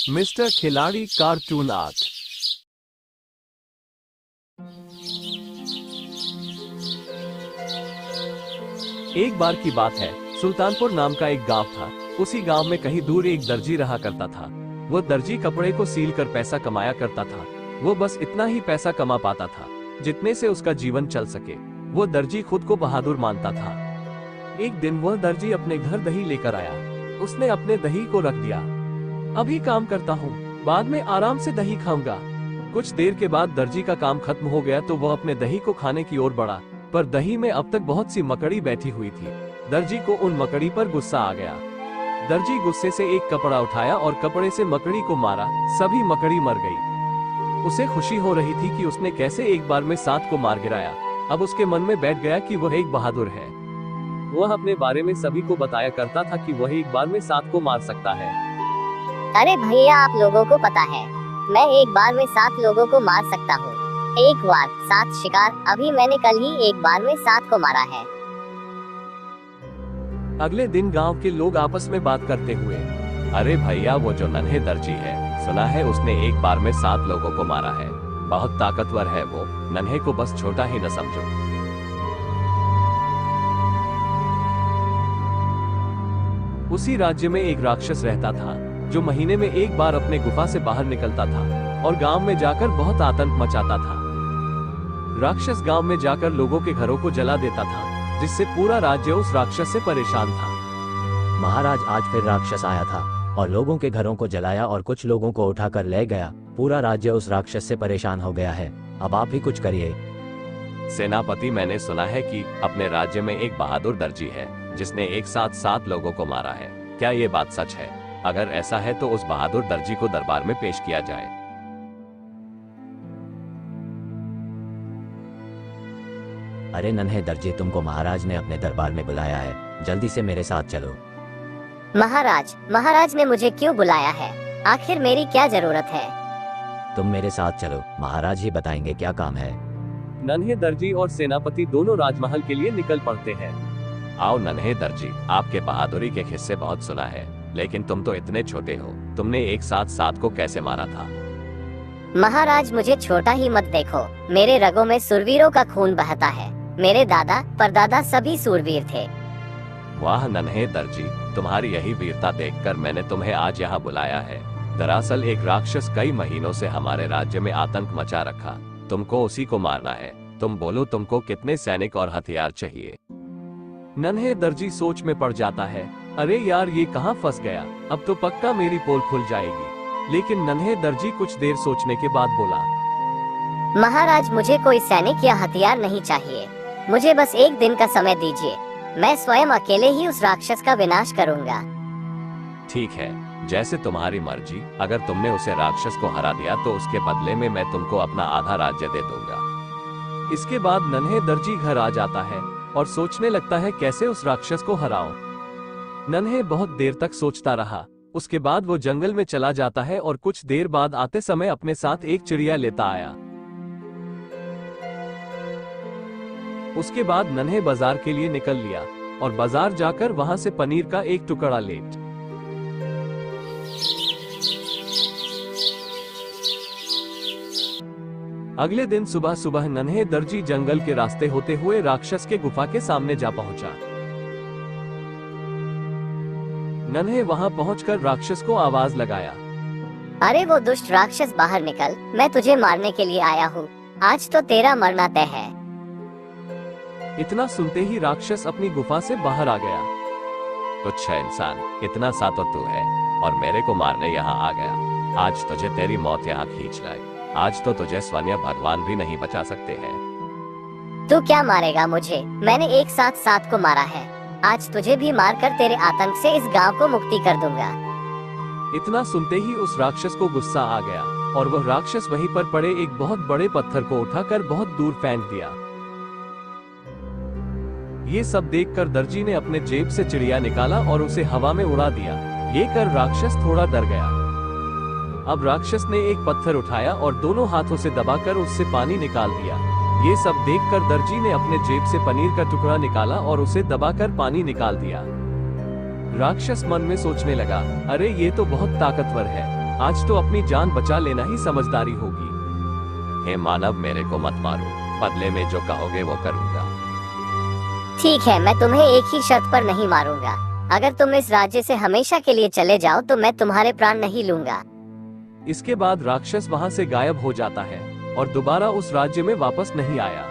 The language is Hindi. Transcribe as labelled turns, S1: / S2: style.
S1: मिस्टर खिलाड़ी कार्टून आर्ट। एक बार की बात है, सुल्तानपुर नाम का एक गांव था। उसी गांव में कहीं दूर एक दर्जी रहा करता था। वो दर्जी कपड़े को सील कर पैसा कमाया करता था। वो बस इतना ही पैसा कमा पाता था जितने से उसका जीवन चल सके। वो दर्जी खुद को बहादुर मानता था। एक दिन वह दर्जी अपने घर दही लेकर आया। उसने अपने दही को रख दिया। अभी काम करता हूँ, बाद में आराम से दही खाऊंगा। कुछ देर के बाद दर्जी का काम खत्म हो गया तो वह अपने दही को खाने की ओर बढ़ा, पर दही में अब तक बहुत सी मकड़ी बैठी हुई थी। दर्जी को उन मकड़ी पर गुस्सा आ गया। दर्जी गुस्से से एक कपड़ा उठाया और कपड़े से मकड़ी को मारा। सभी मकड़ी मर गई। उसे खुशी हो रही थी कि उसने कैसे एक बार में 7 को मार गिराया। अब उसके मन में बैठ गया कि वह एक बहादुर है। वह अपने बारे में सभी को बताया करता था कि वह एक बार में 7 को मार सकता है।
S2: अरे भैया, आप लोगों को पता है, मैं एक बार में 7 लोगों को मार सकता हूँ। एक बार 7 शिकार। अभी मैंने कल ही एक बार में 7 को मारा है।
S1: अगले दिन गांव के लोग आपस में बात करते हुए, अरे भैया, वो जो नन्हे दर्जी है, सुना है उसने एक बार में 7 लोगों को मारा है। बहुत ताकतवर है वो। नन्हे को बस छोटा ही न समझो। उसी राज्य में एक राक्षस रहता था जो महीने में एक बार अपने गुफा से बाहर निकलता था और गांव में जाकर बहुत आतंक मचाता था। राक्षस गांव में जाकर लोगों के घरों को जला देता था, जिससे पूरा राज्य उस राक्षस से परेशान था।
S3: महाराज, आज फिर राक्षस आया था और लोगों के घरों को जलाया और कुछ लोगों को उठाकर ले गया। पूरा राज्य उस राक्षस से परेशान हो गया है। अब आप ही कुछ करिए।
S1: सेनापति, मैंने सुना है कि अपने राज्य में एक बहादुर दर्जी है जिसने एक साथ 7 लोगों को मारा है। क्या ये बात सच है? अगर ऐसा है तो उस बहादुर दर्जी को दरबार में पेश किया जाए।
S3: अरे नन्हे दर्जी, तुमको महाराज ने अपने दरबार में बुलाया है। जल्दी से मेरे साथ चलो।
S2: महाराज ने मुझे क्यों बुलाया है? आखिर मेरी क्या जरूरत है?
S3: तुम मेरे साथ चलो, महाराज ही बताएंगे क्या काम है।
S1: नन्हे दर्जी और सेनापति दोनों राजमहल के लिए निकल पड़ते हैं। आओ नन्हे दर्जी, आपके बहादुरी के किस्से बहुत सुना है, लेकिन तुम तो इतने छोटे हो। तुमने एक साथ 7 को कैसे मारा था?
S2: महाराज, मुझे छोटा ही मत देखो। मेरे रगों में सुरवीरों का खून बहता है। मेरे दादा परदादा सभी सूरवीर थे।
S1: वाह नन्हे दर्जी, तुम्हारी यही वीरता देखकर मैंने तुम्हें आज यहाँ बुलाया है। दरअसल एक राक्षस कई महीनों से हमारे राज्य में आतंक मचा रखा। तुमको उसी को मारना है। तुम बोलो, तुमको कितने सैनिक और हथियार चाहिए? नन्हे दर्जी सोच में पड़ जाता है। अरे यार, ये कहाँ फंस गया? अब तो पक्का मेरी पोल खुल जाएगी। लेकिन नन्हे दर्जी कुछ देर सोचने के बाद बोला,
S2: महाराज, मुझे कोई सैनिक या हथियार नहीं चाहिए। मुझे बस एक दिन का समय दीजिए। मैं स्वयं अकेले ही उस राक्षस का विनाश करूंगा।
S1: ठीक है, जैसे तुम्हारी मर्जी। अगर तुमने उसे राक्षस को हरा दिया तो उसके बदले में मैं तुमको अपना आधा राज्य दे दूंगा। इसके बाद नन्हे दर्जी घर आ जाता है और सोचने लगता है कैसे उस राक्षस को हराऊं। नन्हे बहुत देर तक सोचता रहा। उसके बाद वो जंगल में चला जाता है और कुछ देर बाद आते समय अपने साथ एक चिड़िया लेता आया। उसके बाद नन्हे बाजार के लिए निकल लिया और बाजार जाकर वहां से पनीर का एक टुकड़ा लेट। अगले दिन सुबह सुबह नन्हे दर्जी जंगल के रास्ते होते हुए राक्षस के गुफा के सामने जा पहुंचा। नन्हे वहां पहुंचकर राक्षस को आवाज लगाया,
S2: अरे वो दुष्ट राक्षस, बाहर निकल। मैं तुझे मारने के लिए आया हूँ। आज तो तेरा मरना तय है।
S1: इतना सुनते ही राक्षस अपनी गुफा से बाहर आ गया। तुच्छ इंसान, इतना सा तो तू है और मेरे को मारने यहाँ आ गया। आज तुझे तेरी मौत यहाँ खींच लाए। आज तो तुझे स्वयं भगवान भी नहीं बचा सकते हैं।
S2: तू क्या मारेगा मुझे? मैंने एक साथ 7 को मारा है। आज तुझे भी मारकर तेरे आतंक से इस गांव को मुक्ति कर दूंगा।
S1: इतना सुनते ही उस राक्षस को गुस्सा आ गया और वह राक्षस वहीं पर पड़े एक बहुत बड़े पत्थर को उठाकर बहुत दूर फेंक दिया। ये सब देखकर दर्जी ने अपने जेब से चिड़िया निकाला और उसे हवा में उड़ा दिया। ये कर राक्षस थोड़ा डर गया। अब राक्षस ने एक पत्थर उठाया और दोनों हाथों से दबाकर उससे पानी निकाल दिया। ये सब देखकर दर्जी ने अपने जेब से पनीर का टुकड़ा निकाला और उसे दबाकर पानी निकाल दिया। राक्षस मन में सोचने लगा, अरे ये तो बहुत ताकतवर है। आज तो अपनी जान बचा लेना ही समझदारी होगी। हे मानव, मेरे को मत मारो, बदले में जो कहोगे वो करूंगा।
S2: ठीक है, मैं तुम्हें एक ही शर्त पर नहीं मारूंगा। अगर तुम इस राज्य से हमेशा के लिए चले जाओ तो मैं तुम्हारे प्राण नहीं लूंगा।
S1: इसके बाद राक्षस वहां से गायब हो जाता है और दोबारा उस राज्य में वापस नहीं आया।